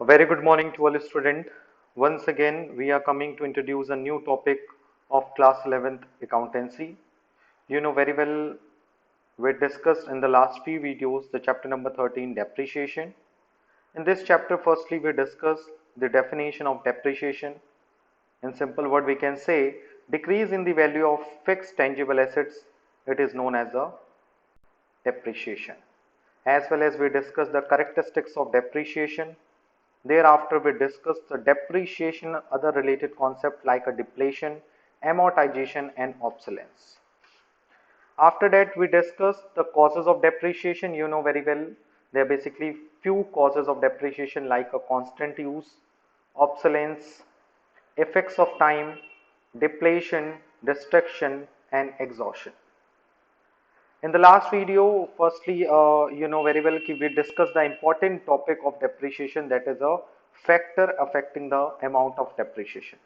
A very good morning to all students. Once again, we are coming to introduce a new topic of class 11th accountancy. You know very well, we discussed in the last few videos the chapter number 13 depreciation. In this chapter, firstly, we discussed the definition of depreciation. In simple word, we can say decrease in the value of fixed tangible assets. It is known as a depreciation. As well as we discussed the characteristics of depreciation. Thereafter, we discussed the depreciation, other related concepts like a depletion, amortization, and obsolescence. After that, we discussed the causes of depreciation. You know very well, there are basically few causes of depreciation like a constant use, obsolescence, effects of time, depletion, destruction, and exhaustion. In the last video, firstly, you know very well we discussed the important topic of depreciation, that is a factor affecting the amount of depreciation.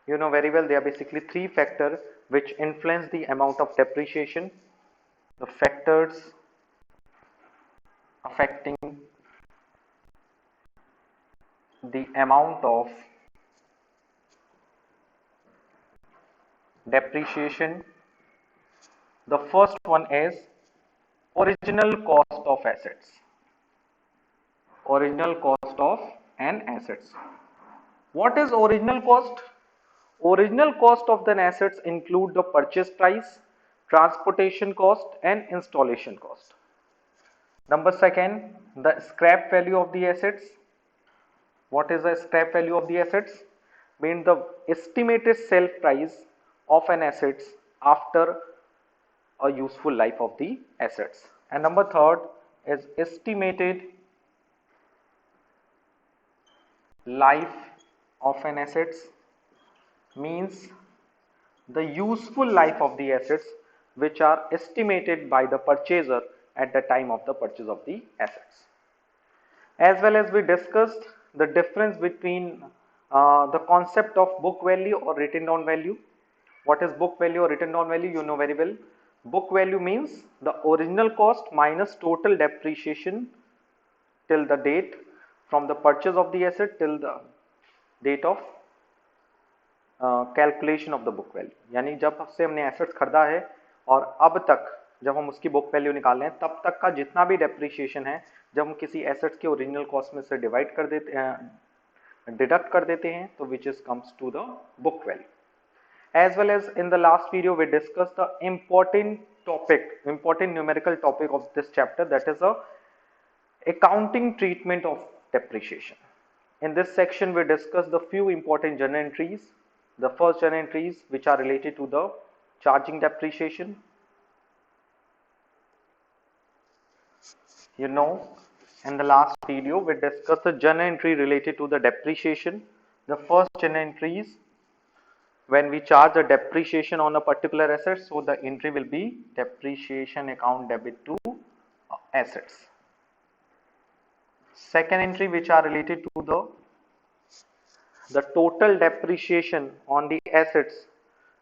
You know very well there are basically three factors which influence the amount of depreciation. The factors affecting the amount of depreciation. The first one is original cost of assets. Original cost of an assets. What is original cost? Original cost of the assets include the purchase price, transportation cost, and installation cost. Number second, the scrap value of the assets. What is the scrap value of the assets? Means the estimated sale price of an assets after a useful life of the assets. And number third is estimated life of an assets, means the useful life of the assets which are estimated by the purchaser at the time of the purchase of the assets. As well as we discussed the difference between the concept of book value or written down value. What is book value or written down value? You know very well. Book value means the original cost minus total depreciation till the date from the purchase of the asset till the date of calculation of the book value, यानी जब से हमने assets खरीदा है और अब तक जब हम उसकी बुक वैल्यू निकाल रहे हैं तब तक का जितना भी डेप्रिसिएशन है जब हम किसी एसेट्स के ओरिजिनल कॉस्ट में से डिवाइड कर देते हैं, डिडक्ट कर देते हैं, तो which is comes to the book value. As well as in the last video we discussed the important numerical topic of this chapter, that is a accounting treatment of depreciation. In this section we discuss the few important journal entries. The first journal entries which are related to the charging depreciation. You know, in the last video we discussed the journal entry related to the depreciation. The first journal entry is when we charge a depreciation on a particular asset, so the entry will be depreciation account debit to assets. Second entry which are related to the total depreciation on the assets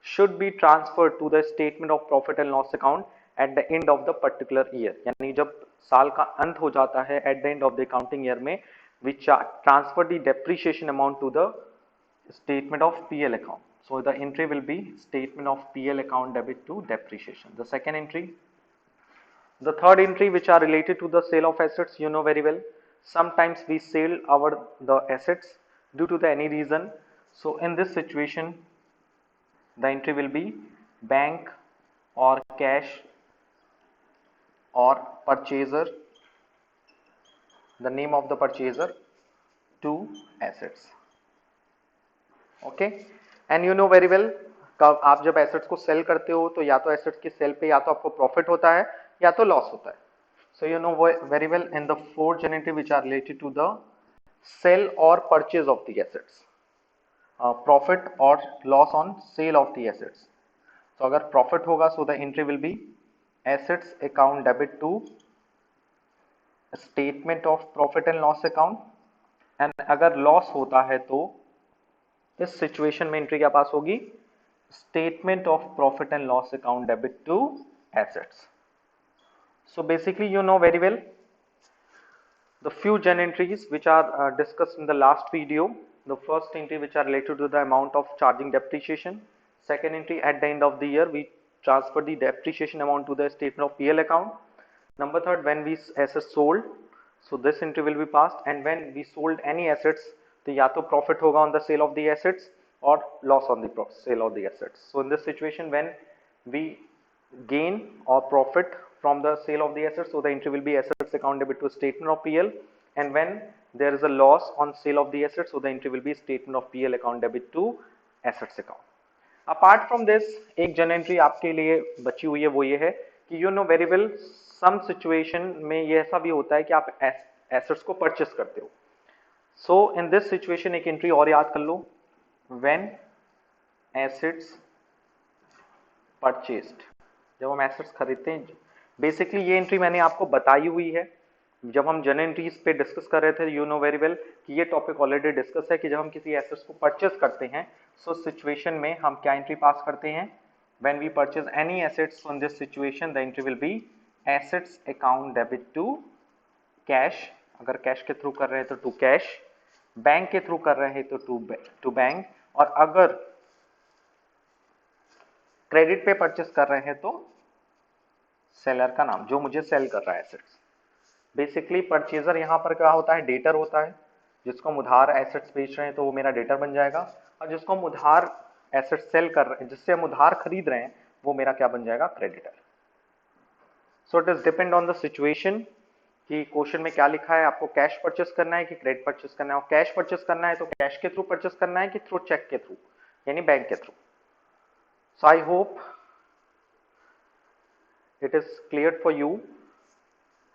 should be transferred to the statement of profit and loss account at the end of the particular year. यानी जब साल का अंत हो जाता है at the end of the accounting year में we transfer the depreciation amount to the statement of PL account. So the entry will be statement of PL account debit to depreciation. The second entry. The third entry which are related to the sale of assets, you know very well. Sometimes we sell the assets due to the any reason. So in this situation, the entry will be bank or cash or purchaser, the name of the purchaser to assets. Okay, and you know very well आप जब assets को cell करते हो तो या तो assets की cell पे या तो आपको प्रॉफिट होता है या तो लॉस होता है. So you know very well in the four generative which are related to the sale or purchase of the assets, profit or loss on sale of the assets. So अगर profit होगा so the entry will be assets account debit to statement of profit and loss account, and अगर loss होता है तो इस situation में entry क्या पास होगी? Statement of profit and loss account debit to assets. So basically you know very well the few gen entries which are discussed in the last video. The first entry which are related to the amount of charging depreciation. Second entry, at the end of the year we transfer the depreciation amount to the statement of PL account. Number third, when we assets sold, so this entry will be passed, and when we sold any assets, तो या तो profit होगा on the sale of the assets or loss on the sale of the assets. So in this situation, when we gain or profit from the sale of the assets, so the entry will be assets account debit to statement of PL, and when there is a loss on sale of the assets, so the entry will be statement of PL account debit to assets account. Apart from this एक जन entry आपके लिए बची हुई है, वो ये है कि you know very well some situation में ये ऐसा भी होता है कि आप एसेट्स को परचेस करते हो. सो इन दिस सिचुएशन एक एंट्री और याद कर लो, व्हेन एसेट्स परचेस्ड, जब हम एसेट्स खरीदते हैं. बेसिकली ये एंट्री मैंने आपको बताई हुई है जब हम जन एंट्रीज पे डिस्कस कर रहे थे. यू नो वेरी वेल कि ये टॉपिक ऑलरेडी डिस्कस है कि जब हम किसी एसेट्स को परचेस करते हैं, सो सिचुएशन में हम क्या एंट्री पास करते हैं, when we purchase any assets. In this situation the entry will be assets account debit to cash. अगर कैश के थ्रू कर रहे हैं तो टू कैश, बैंक के थ्रू कर रहे हैं तो टू बैंक, और अगर क्रेडिट पे परचेस कर रहे हैं तो सेलर का नाम, जो मुझे सेल कर रहा है एसेट्स. बेसिकली परचेजर यहाँ पर क्या होता है, डेटर होता है. जिसको हम उधार एसेट्स बेच रहे हैं तो वो मेरा डेटर बन जाएगा, और जिसको हम उधार एसेट्स सेल कर रहे हैं, जिससे हम उधार खरीद रहे हैं, वो मेरा क्या बन जाएगा, creditor. So it is depend on the situation कि क्वेश्चन में क्या लिखा है, आपको कैश परचेस करना है कि क्रेडिट परचेस करना है. और कैश परचेस करना है तो कैश के थ्रू परचेस करना है कि थ्रू चेक के थ्रू, यानी बैंक के through. So I hope it is clear for you.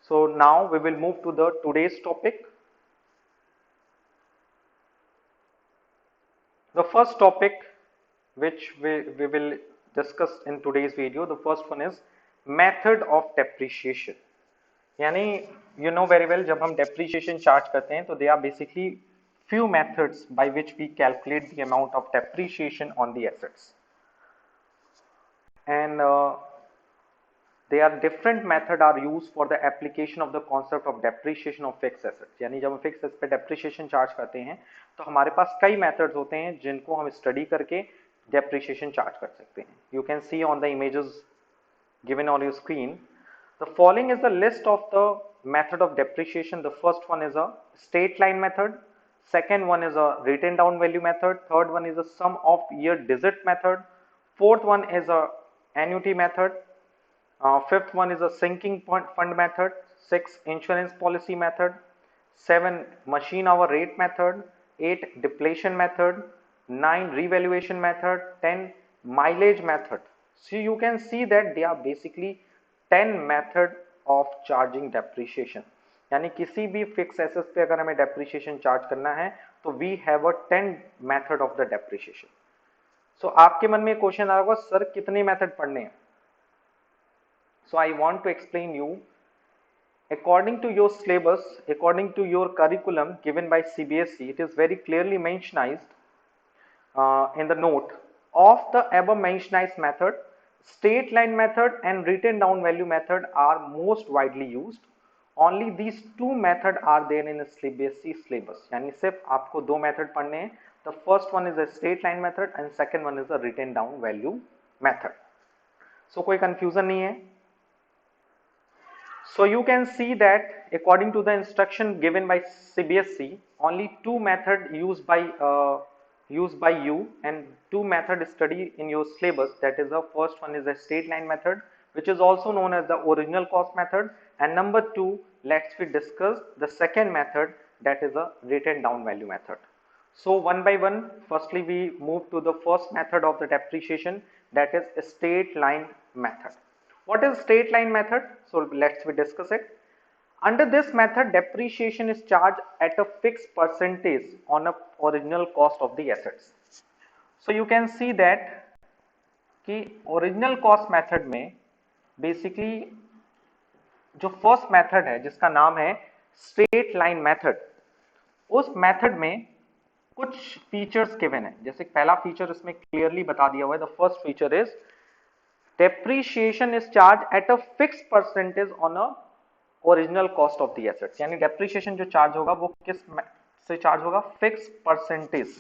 So now we will move to the today's topic. The first topic which we will discuss in today's video, the first one is method of depreciation. यानी you know very well जब हम depreciation charge करते हैं तो they are basically few methods by which we calculate the amount of depreciation on the assets, and they are different method are used for the application of the concept of depreciation of fixed assets. यानी जब हम fix asset पे depreciation charge करते हैं तो हमारे पास कई methods होते हैं जिनको हम स्टडी करके depreciation चार्ज कर सकते हैं. You can see on the images given on your screen. The following is the list of the method of depreciation. The first one is a straight line method. Second one is a written down value method. Third one is a sum of year digit method. Fourth one is a annuity method. Fifth one is a sinking fund method. 6 insurance policy method. 7 machine hour rate method. 8 depletion method. 9 revaluation method. 10 mileage method. So you can see that they are basically 10 method of charging depreciation. यानी किसी भी fix assets पे अगर हमें depreciation charge करना है तो we have a 10 method of the depreciation. So आपके मन में क्वेश्चन आ होगा, सर कितने मेथड पढ़ने हैं. So I want to explain you, according to your syllabus, according to your curriculum given by CBSE, it is very clearly mentioned in the note of the above mentioned method, straight line method and written down value method are most widely used. Only these two method are there in CBSE syllabus. यानी सिर्फ आपको दो method पढ़ने हैं. The first one is a straight line method and second one is a written down value method. So कोई confusion नहीं है. So you can see that according to the instruction given by CBSE, only two method used by you and two method study in your syllabus. That is, the first one is the straight line method, which is also known as the original cost method, and number two, let's we discuss the second method, that is a written down value method. So one by one, firstly we move to the first method of the depreciation, that is a straight line method. What is straight line method? So let's we discuss it. Under this method, depreciation is charged at a fixed percentage on a original cost of the assets. So you can see that कि original cost method में basically जो first method है जिसका नाम है straight line method, उस method में कुछ features given है. जैसे पहला feature इसमें clearly बता दिया हुआ है. The first feature is depreciation is charged at a fixed percentage on a original cost of the assets, यानी डेप्रिसिएशन जो चार्ज होगा वो किस से चार्ज होगा, फिक्स परसेंटेज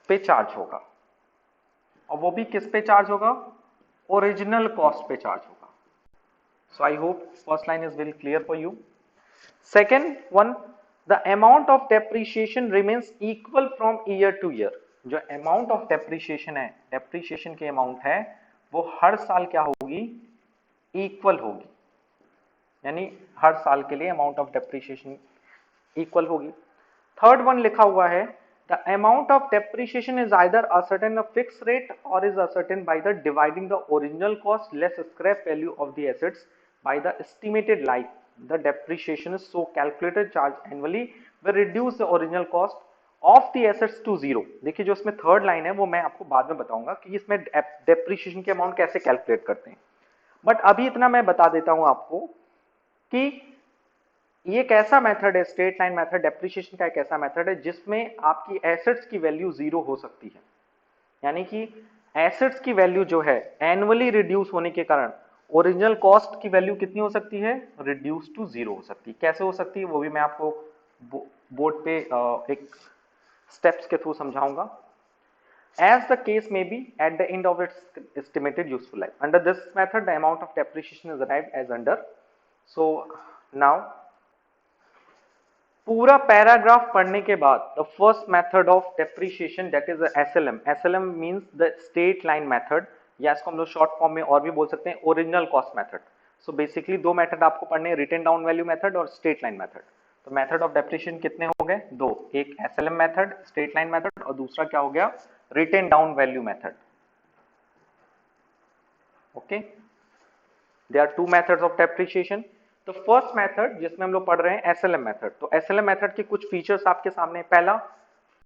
पे चार्ज होगा, और वो भी किस पे चार्ज होगा, ओरिजिनल कॉस्ट पे चार्ज होगा. So I hope first line is very clear for you. Second one, the amount of depreciation remains equal from year to year. जो अमाउंट ऑफ डेप्रिसिएशन है, डेप्रिसिएशन की अमाउंट है, वो हर साल क्या होगी, इक्वल होगी, यानी हर साल के लिए अमाउंट ऑफ डेप्रिसिएशन इक्वल होगी. थर्ड वन लिखा हुआ है, the amount of depreciation is either a certain fix rate और is ascertain by the dividing the original cost less scrap value of the assets by the estimated life. The depreciation is so calculated charge annually will reduce the original cost of the assets to zero. देखिए जो इसमें third line है वो मैं आपको बाद में बताऊंगा कि इसमें डेप्रिसिएशन की अमाउंट कैसे कैलकुलेट करते हैं, बट अभी इतना मैं बता देता हूं आपको कि ये एक ऐसा मेथड है, स्ट्रेट लाइन मेथड डेप्रिसिएशन का एक ऐसा मेथड है जिसमें आपकी एसेट्स की वैल्यू जीरो हो सकती है, यानी कि एसेट्स की वैल्यू जो है एनुअली रिड्यूस होने के कारण ओरिजिनल कॉस्ट की वैल्यू कितनी हो सकती है, रिड्यूस टू जीरो हो सकती है. कैसे हो सकती है वो भी मैं आपको बोर्ड पे एक स्टेप्स के थ्रू समझाऊंगा. As the case may be at the end of its estimated useful life. Under this method, the amount of depreciation is arrived as under. So now पूरा पैराग्राफ पढ़ने के बाद the first method of depreciation that is SLM. SLM means the straight line method, या इसको हम लोग short form में और भी बोल सकते हैं original cost method. So basically दो मेथड आपको पढ़ने हैं, रिटन डाउन वैल्यू मेथड और स्ट्रेट लाइन मेथड. तो मेथड ऑफ डेप्रिसिएशन कितने हो गए, दो, एक SLM method straight line method और दूसरा क्या हो गया, written down value method. Okay, there are two methods of depreciation. तो फर्स्ट मेथड जिसमें हम लोग पढ़ रहे हैं एसएलएम मेथड. तो एसएलएम मेथड के कुछ फीचर्स आपके सामने. पहला,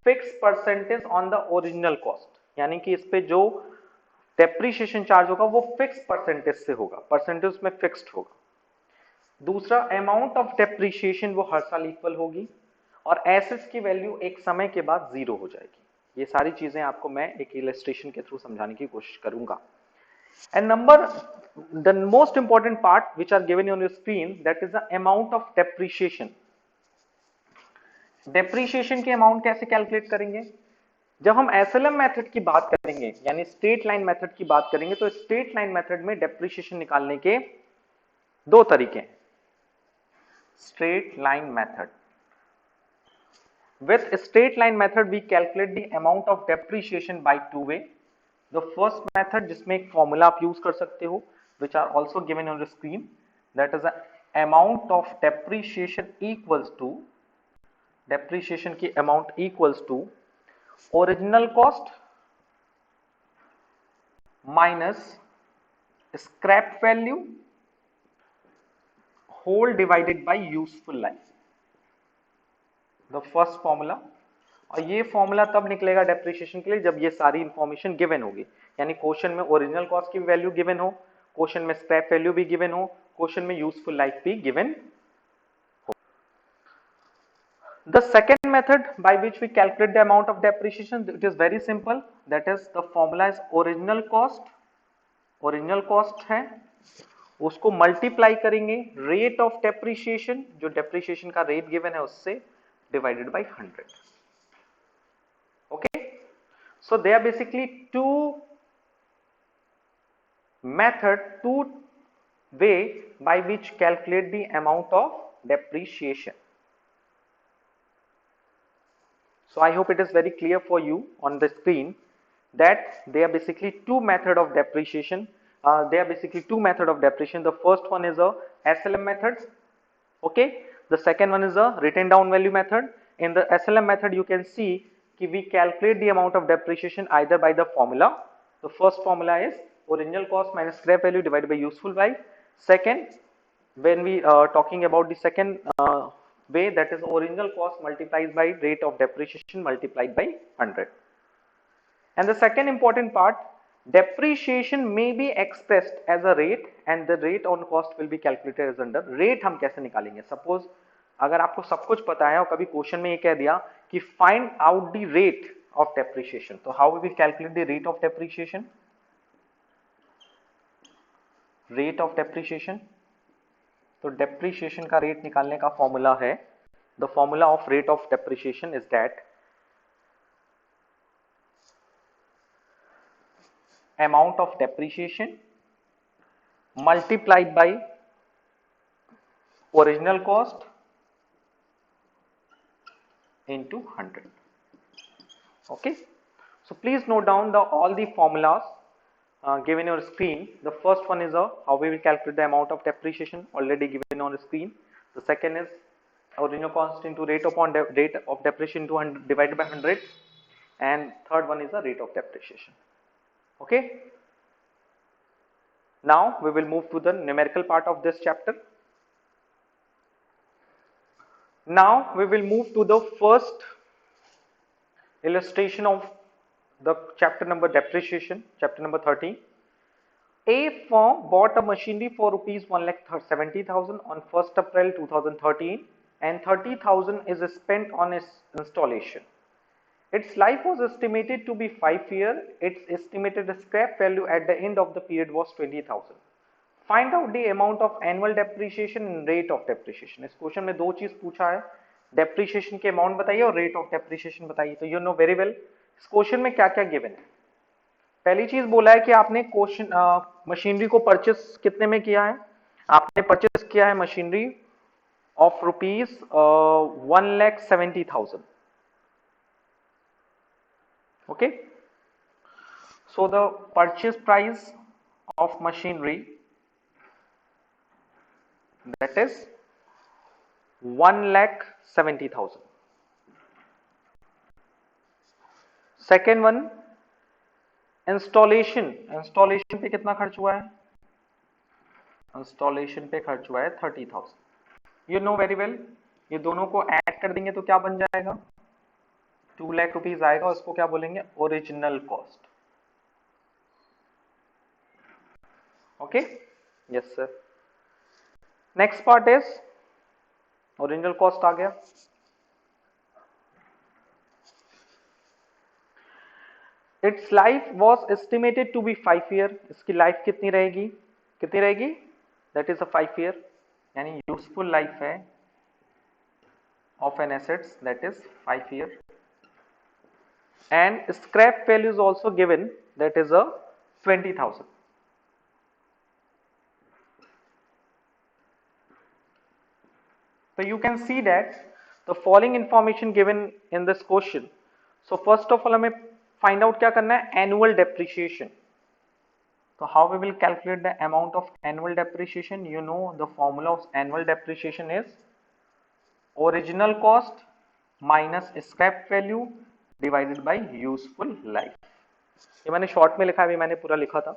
fix percentage on the original cost, यानी कि इस पे जो डेप्रिसिएशन चार्ज होगा वो फिक्स परसेंटेज से होगा, परसेंटेज में फिक्स्ड होगा. दूसरा, अमाउंट ऑफ डेप्रिसिएशन वो हर साल इक्वल होगी, और एसेट्स की वैल्यू एक समय के बाद जीरो हो जाएगी. ये सारी चीजें आपको मैं एक इलस्ट्रेशन के थ्रू समझाने की कोशिश करूंगा. And number, the most important part which are given on your screen, that is the amount of depreciation. Depreciation की अमाउंट कैसे कैलकुलेट करेंगे, जब हम एसएलएम मेथड की बात करेंगे यानी स्ट्रेट लाइन मेथड की बात करेंगे, तो स्ट्रेट लाइन मेथड में डेप्रिसिएशन निकालने के दो तरीके हैं. Straight line method, with straight line method we calculate the amount of depreciation by two way. The first method जिसमें एक फॉर्मूला आप यूज कर सकते हो, which are also given on the screen, that is the amount of depreciation equals to, depreciation की amount equals to original cost minus scrap value whole divided by useful life. The first formula. और ये formula तब निकलेगा depreciation के लिए जब ये सारी इंफॉर्मेशन गिवन होगी, यानी क्वेश्चन में ओरिजिनल कॉस्ट की वैल्यू गिवन हो, क्वेश्चन में स्क्रैप वैल्यू भी गिवन हो, क्वेश्चन में यूजफुल लाइफ भी गिवन हो. The second method by which we calculate the amount of depreciation, it is very simple, that is the formula is original cost, original cost है उसको multiply करेंगे rate of depreciation, जो depreciation का rate given है उससे, divided by 100. Okay, so they are basically two way by which calculate the amount of depreciation. So I hope it is very clear for you on the screen that they are basically two method of depreciation. They are basically two method of depreciation. The first one is a SLM method. Okay, the second one is a written down value method. In the SLM method, you can see we calculate the amount of depreciation either by the formula. The first formula is original cost minus scrap value divided by useful life. Second, when we are talking about the second way, that is original cost multiplied by rate of depreciation multiplied by 100. And the second important part, depreciation may be expressed as a rate and the rate on cost will be calculated as under. Rate हम कैसे निकालेंगे, suppose अगर आपको सब कुछ पता है और कभी क्वेश्चन में ये कह दिया कि find out the rate of depreciation, तो how we will calculate the rate of depreciation, rate of depreciation. तो डेप्रीशिएशन का रेट निकालने का फॉर्मूला है, the formula of rate of depreciation is that amount of depreciation multiplied by original cost into 100. Okay, so please note down all the formulas given on your screen. The first one is how we will calculate the amount of depreciation, already given on the screen. The second is original cost into rate upon rate of depreciation to 100 divided by 100, and third one is the rate of depreciation. Okay, now we will move to the numerical part of this chapter. Now we will move to the first illustration of the chapter number depreciation, chapter number 13. A firm bought a machinery for rupees 1,70,000 on 1st April 2013 and 30,000 is spent on its installation. Its life was estimated to be 5 years. Its estimated scrap value at the end of the period was 20,000. Find out the amount of annual depreciation and rate of depreciation. इस question में दो चीज पूछा है, depreciation के amount बताइए और rate of depreciation बताइए. तो यू नो वेरी वेल इस क्वेश्चन में क्या क्या गिवन है. पहली चीज बोला है कि आपने क्वेश्चन मशीनरी को परचेस कितने में किया है. आपने परचेस किया है machinery of rupees 1,70,000. Okay, so the purchase price of machinery, that is 1,70,000. Second one, installation पे कितना खर्च हुआ है. इंस्टॉलेशन पे खर्च हुआ है 30,000. यू नो वेरी वेल, ये दोनों को ऐड कर देंगे तो क्या बन जाएगा, 2 लाख रुपीज आएगा. उसको क्या बोलेंगे, original cost. Okay, yes sir. Next part is original cost आ गया. Its life was estimated to be 5 year. इसकी लाइफ कितनी रहेगी, दैट इज अ 5 ईयर, यानी यूजफुल लाइफ है of an assets that is 5 year. And scrap value is also given, that is a 20,000. So you can see that the following information given in this question. So first of all हमें find out क्या करना है, annual depreciation. So how we will calculate the amount of annual depreciation? You know the formula of annual depreciation is original cost minus scrap value divided by useful life. ये मैंने short में लिखा है, अभी मैंने पूरा लिखा था.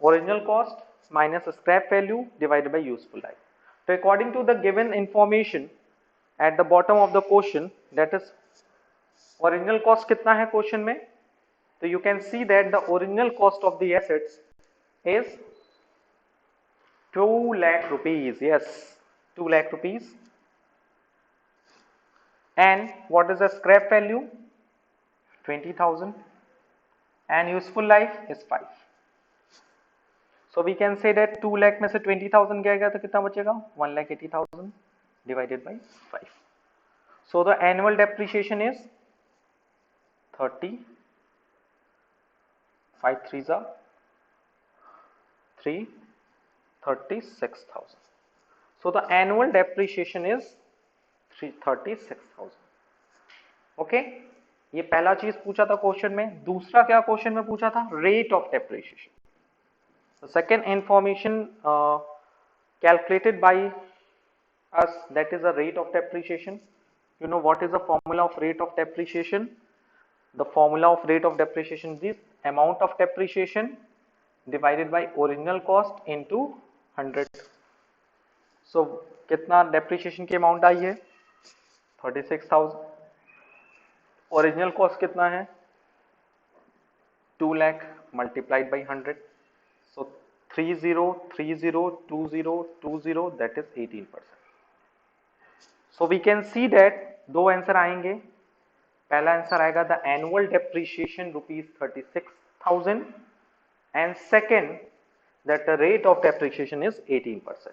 Original cost minus scrap value divided by useful life. तो according to the given information at the bottom of the question, that is original cost कितना है क्वेश्चन में. तो you can see that the original cost of the assets is 2 lakh rupees. Yes, 2 lakh rupees. And what is the scrap value? 20,000 and useful life is 5. So we can say that 2 lakh में से 20,000 गया तो कितना बचेगा, 1,80,000 divided by 5. So the annual depreciation is 30, 5 3s are 3, 36,000. So the annual depreciation is 36,000. Okay, ये पहला चीज पूछा था क्वेश्चन में. दूसरा क्या क्वेश्चन में पूछा था, rate of depreciation. The second information calculated by us, that is the rate of depreciation. You know what is the formula of rate of depreciation? The formula of rate of depreciation is amount of depreciation divided by original cost into 100. So कितना depreciation की amount आई है, 36,000. Original cost कितना है, 2 lakh multiplied by 100. So 30,30,20,20 that is 18%. So we can see that दो answer आएंगे. पहला answer आएगा the annual depreciation rupees 36,000 and second that the rate of depreciation is 18%.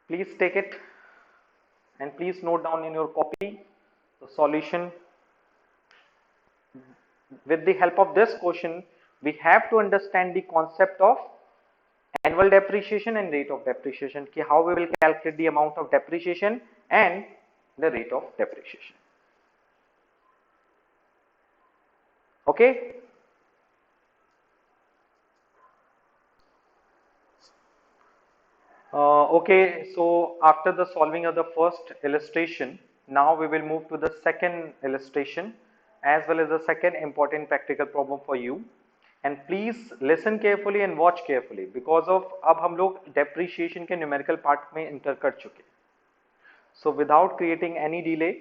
Please take it and please note down in your copy the solution. With the help of this question, we have to understand the concept of annual depreciation and rate of depreciation, ki how we will calculate the amount of depreciation and the rate of depreciation. Okay. Okay, so after the solving of the first illustration, now we will move to the second illustration as well as the second important practical problem for you. And please listen carefully and watch carefully because of अब हम लोग depreciation के numerical part में enter कर चुके. So without creating any delay,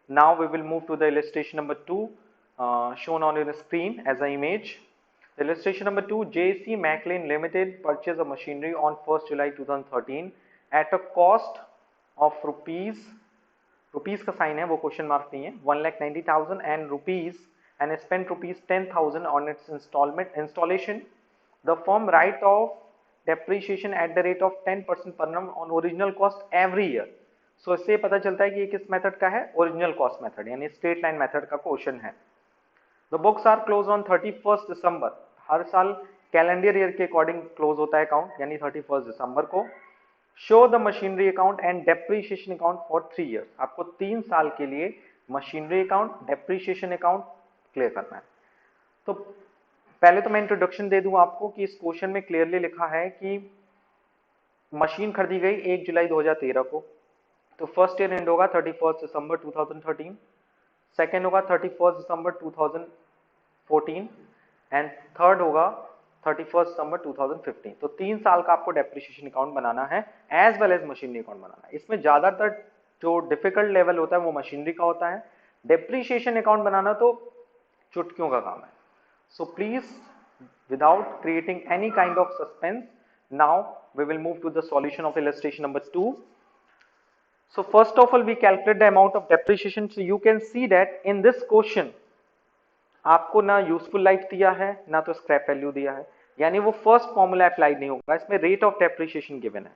now we will move to the illustration number 2 shown on your screen as an image. Illustration number 2, JC Maclean Limited purchased a machinery on 1st July 2013 at a cost of rupees का sign है वो question mark नहीं है 1,90,000 and rupees and spent rupees 10,000 on its installation. The firm write off depreciation at the rate of 10% per annum on original cost every year. So इससे पता चलता है कि ये किस मेथड का है, ओरिजिनल कॉस्ट मेथड यानी स्ट्रेट लाइन मेथड का क्वेश्चन है. The books are closed on 31st December. हर साल कैलेंडर ईयर के अकॉर्डिंग क्लोज होता है अकाउंट यानी 31 दिसंबर को. Show the machinery account and depreciation account for 3 years. आपको 3 साल के लिए machinery account, depreciation account clear करना है. तो पहले तो मैं इंट्रोडक्शन दे दूं आपको कि इस क्वेश्चन में क्लियरली लिखा है कि मशीन खरीदी गई 1 जुलाई 2013 को. तो फर्स्ट ईयर एंड होगा 31 दिसंबर 2013, सेकेंड होगा 31 दिसंबर 2014 एंड थर्ड होगा 31 दिसंबर 2015. तो 3 साल का आपको डेप्रिसिएशन अकाउंट बनाना है as well as machinery account बनाना है. इसमें ज्यादातर जो डिफिकल्ट लेवल होता है वो मशीनरी का होता है. डेप्रिसिएशन अकाउंट बनाना तो चुटकियों का काम है. So please without creating any kind of suspense, now we will move to the solution of illustration number 2. So first of all we calculate the amount of depreciation. So you can see that in this question आपको ना useful life दिया है ना तो scrap value दिया है, यानी वो फर्स्ट फॉर्मूला अप्लाइड नहीं होगा. इसमें रेट ऑफ डेप्रिसिएशन गिवन है.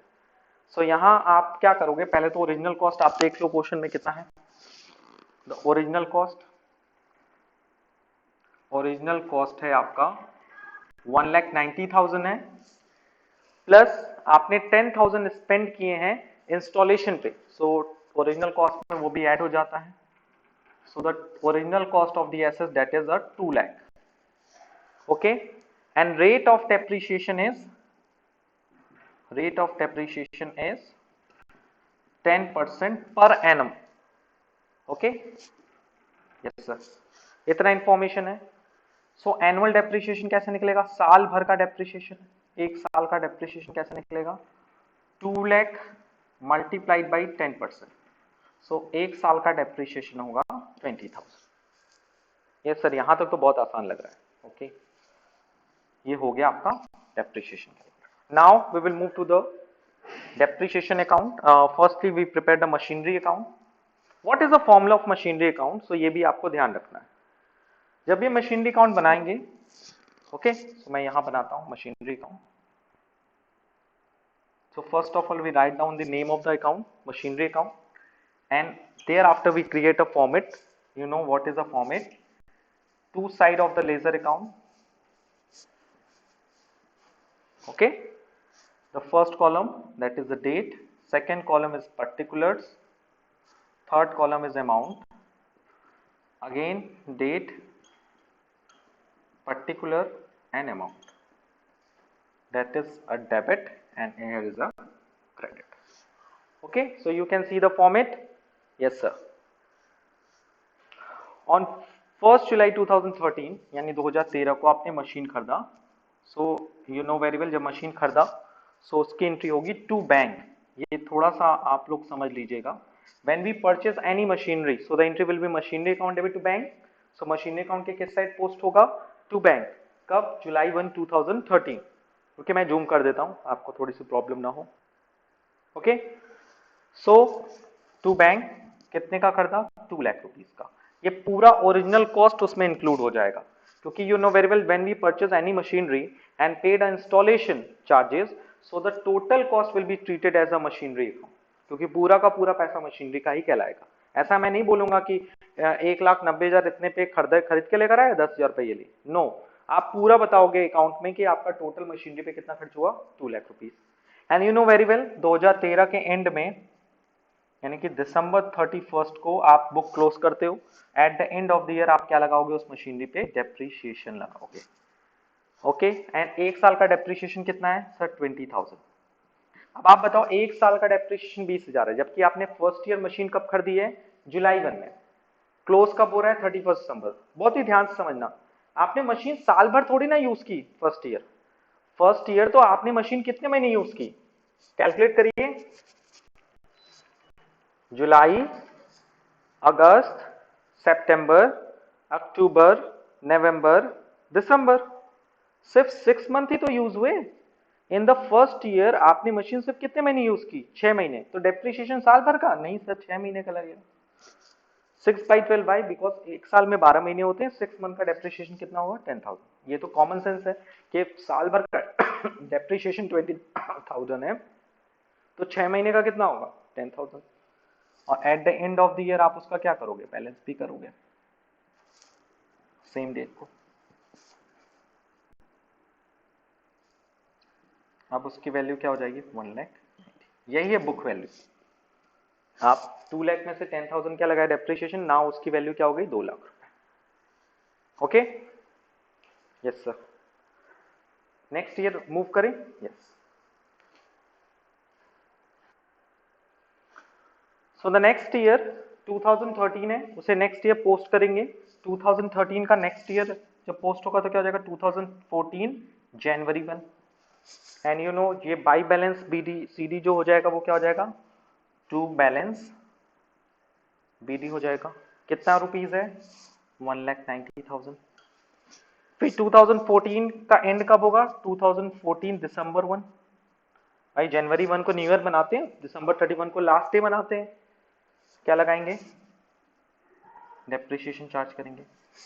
सो यहाँ आप क्या करोगे, पहले तो ओरिजिनल कॉस्ट आप देख लो क्वेश्चन में कितना है. द ओरिजिनल कॉस्ट है आपका 1,90,000 है, प्लस आपने 10,000 स्पेंड किए हैं इंस्टॉलेशन पे. सो ओरिजिनल कॉस्ट में वो भी ऐड हो जाता है. So the original cost of the asset that is 2 lakh. Okay, and rate of depreciation is 10% per annum. Okay, yes sir, इतना इंफॉर्मेशन है. सो एनुअल डेप्रिसिएशन कैसे निकलेगा, साल भर का डेप्रिसिएशन, एक साल का डेप्रिसिएशन कैसे निकलेगा, 2 लाख मल्टीप्लाइड बाई 10%. सो एक साल का डेप्रिसिएशन होगा 20,000. ये सर यहां तक तो बहुत आसान लग रहा है. ओके, ये हो गया आपका depreciation. Now we will move to the depreciation account. Firstly we prepare the machinery account. What is the formula of machinery account. So ये भी आपको ध्यान रखना है जब ये मशीनरी अकाउंट बनाएंगे. ओके, सो मैं यहां बनाता हूं machinery account. So first of all we write down the name of the account, machinery account, and thereafter we create a format. You know what is a format? Two side of the ledger account. Okay, the first column that is the date, second column is particulars, third column is amount, again date, particular and amount. That is a debit and here is a credit. Okay, so you can see the format. Yes sir. On 1st July 2013 यानी 2013 को आपने machine खरीदा. So you know very well, जब machine खरीदा सो उसकी entry होगी to bank. ये थोड़ा सा आप लोग समझ लीजिएगा. When we purchase any machinery, so the entry will be machinery account debit to bank. So machinery account के किस साइड पोस्ट होगा, टू बैंक. कब, जुलाई 1 2013. ओके, मैं जूम कर देता हूं आपको थोड़ी सी प्रॉब्लम ना हो. ओके, सो टू बैंक कितने का खरीदा, 2 लाख रुपीस का. ये पूरा ओरिजिनल कॉस्ट उसमें इंक्लूड हो जाएगा क्योंकि you know very well when we purchase any machinery and paid installation charges, so the total cost will be treated as a machinery account. क्योंकि पूरा का पूरा पैसा मशीनरी का ही कहलाएगा। ऐसा मैं नहीं बोलूंगा कि 1,90,000 इतने पे खरीद के लेकर आए 10,000 रुपये ये लिए, नो, आप पूरा बताओगे अकाउंट में कि आपका टोटल मशीनरी पे कितना खर्च हुआ, 2 lakh rupees. And you know very well 2013 के एंड में यानी कि दिसंबर 31 को आप बुक क्लोज करते हो, at the end of the year आप क्या लगाओगे उस मशीनरी पे, डेप्रीशिएशन लगाओगे। ओके, एंड एक साल का डेप्रीशिएशन कितना है सर, 20,000। अब आप बताओ एक साल का डेप्रीशिएशन 20,000 है, जबकि आपने फर्स्ट ईयर मशीन कब खरीदी है, जुलाई 1 में, क्लोज कब हो रहा है 31 दिसंबर। बहुत ही ध्यान से समझना, आपने मशीन साल भर थोड़ी ना यूज की फर्स्ट ईयर तो आपने मशीन कितने महीने यूज की, कैलकुलेट करिए, जुलाई, अगस्त, सितंबर, अक्टूबर, नवंबर, दिसंबर, सिर्फ 6 मंथ ही तो यूज हुए। इन द फर्स्ट ईयर आपने मशीन सिर्फ कितने महीने यूज की, 6 महीने, तो डेप्रिसिएशन साल भर का नहीं सर, 6 महीने का लगेगा। 6/12 बाई, बिकॉज एक साल में 12 महीने होते हैं, 6 मंथ का डेप्रिसिएशन कितना होगा, 10,000। ये तो कॉमन सेंस है कि साल भर का डेप्रिसिएशन 20,000 है, तो 6 महीने का कितना होगा, 10,000। और at the end of the year आप उसका क्या करोगे, बैलेंस भी करोगे सेम डेट को। अब उसकी वैल्यू क्या हो जाएगी, 1 लाख। यही है बुक वैल्यू। आप 2 लाख में से 10,000 क्या लगाया डेप्रिसिएशन, ना उसकी वैल्यू क्या हो गई, 2 लाख रुपए। Okay, yes sir. Next year move करें, yes. So the next year 2013 है, उसे नेक्स्ट ईयर पोस्ट करेंगे। 2013 का नेक्स्ट ईयर जब पोस्ट होगा तो क्या हो जाएगा, 2014 जनवरी 1। एंड यू नो ये बाई बैलेंस बीडी सीडी जो हो जाएगा वो क्या हो जाएगा, टू बैलेंस बीडी हो जाएगा। कितना रुपीज है, 1,90,000। फिर 2014 का एंड कब होगा, 2014 दिसंबर 1। भाई जनवरी 1 को न्यू ईयर बनाते हैं, दिसंबर 31 को लास्ट डे बनाते हैं, क्या लगाएंगे, डेप्रिसिएशन चार्ज करेंगे।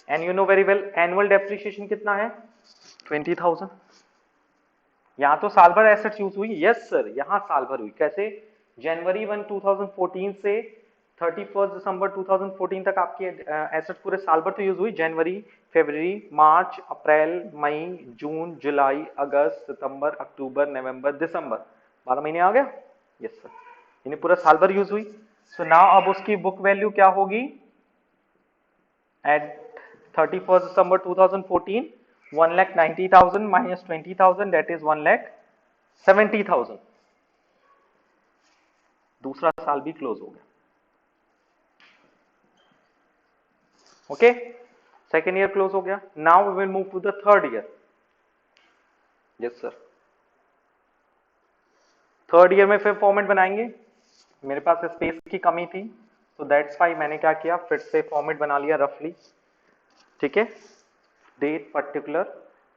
And you know very well annual depreciation कितना है, 20,000। यहाँ तो साल भर एसेट्स यूज हुई, यस सर, यहाँ साल भर हुई। कैसे, जनवरी 1 2014 से 31 दिसंबर 2014 तक आपकी एसेट्स पूरे साल भर तो यूज हुई, जनवरी, फरवरी, मार्च, अप्रैल, मई, जून, जुलाई, अगस्त, सितंबर, अक्टूबर, नवंबर, दिसंबर, 12 महीने आ गया, यस सर, यानी पूरा साल भर यूज हुई। सो नाउ अब उसकी बुक वैल्यू क्या होगी eight 31 December 2014, 1,90,000 minus 20,000 that is 1,70,000। दूसरा साल भी क्लोज हो गया। ओके, सेकेंड ईयर क्लोज हो गया। Now we will move to the third year. Yes sir, third year में फिर फॉर्मेट बनाएंगे। मेरे पास स्पेस की कमी थी, तो दैट्स वाई मैंने क्या किया, फिर से फॉर्मेट बना लिया रफली। ठीक है, date particular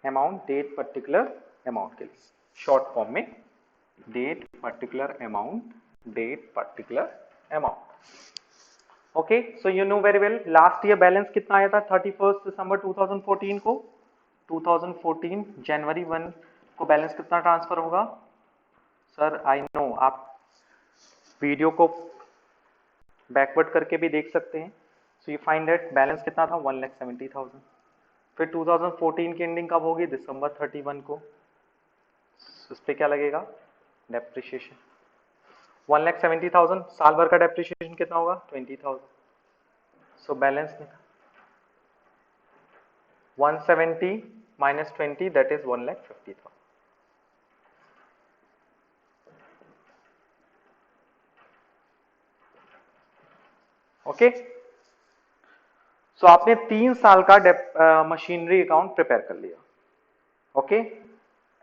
amount, date particular amount के लिए शॉर्ट फॉर्म में, date particular amount, date particular amount. Okay, so you know very well last year balance कितना आया था 31 दिसंबर 2014 को, 2014 जनवरी 1 को बैलेंस कितना ट्रांसफर होगा। सर आई नो आप वीडियो को बैकवर्ड करके भी देख सकते हैं। So you find that balance कितना था, 1,70,000। फिर 2014 की एंडिंग कब होगी, दिसंबर 31 को, उस पर क्या लगेगा, डेप्रिसिएशन 1,70,000। साल भर का डेप्रिसिएशन कितना होगा, 20,000। So balance 170 minus 20 that is 1,50,000। Okay, so आपने 3 साल का मशीनरी अकाउंट प्रिपेयर कर लिया। Okay,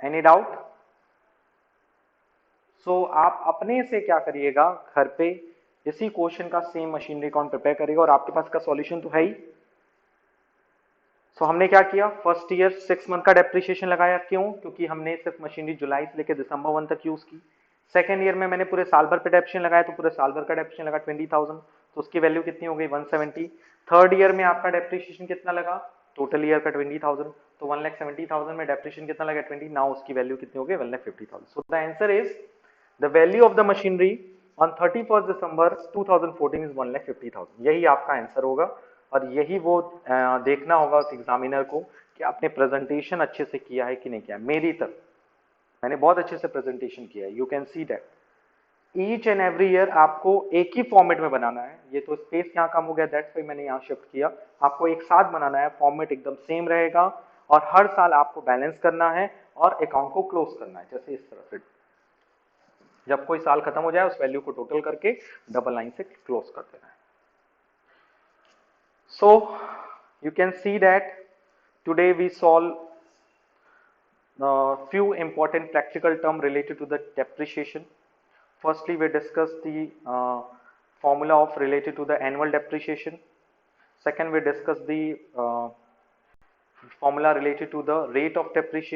any doubt. सो आप अपने से क्या करिएगा, घर पे इसी क्वेश्चन का सेम मशीनरी अकाउंट प्रिपेयर करिएगा, और आपके पास का सॉल्यूशन तो है ही। सो हमने क्या किया, फर्स्ट ईयर 6 मंथ का डेप्रिसिएशन लगाया, क्यों, क्योंकि हमने सिर्फ मशीनरी जुलाई से लेकर दिसंबर 1 तक यूज की। सेकेंड ईयर में मैंने पूरे साल भर पे डेप्रिसिएशन लगाया, तो पूरे साल भर का डेप्रिसिएशन लगा 20,000, तो उसकी वैल्यू कितनी हो गई, 170। थर्ड ईयर में आपका डेप्रिसिएशन कितना लगा, टोटल ईयर का 20,000, तो 1,70,000 में डेप्रिसिएशन कितना लगा, 20, नाउ उसकी वैल्यू कितनी हो गई, 1,50,000। So the answer is the value of the machinery on 31st December 2014 is 1,50,000। यही आपका आंसर होगा और यही वो देखना होगा उस एग्जामिनर को कि आपने प्रेजेंटेशन अच्छे से किया है कि नहीं किया। मेरी तरफ मैंने बहुत अच्छे से प्रेजेंटेशन किया है, you can see that. Each and every year आपको एक ही फॉर्मेट में बनाना है। ये तो स्पेस यहाँ कम हो गया, दैट्स व्हाई मैंने यहाँ शिफ्ट किया। आपको एक साथ बनाना है, फॉर्मेट एकदम सेम रहेगा और हर साल आपको बैलेंस करना है और अकाउंट को क्लोज करना है। जैसे इस तरह से जब कोई साल खत्म हो जाए उस वैल्यू को टोटल करके डबल लाइन से क्लोज कर देना है। So you can see that today we solve few important practical terms related to the depreciation. Firstly, we discussed the formula of related to the annual depreciation. Second, we discussed the formula related to the rate of depreciation.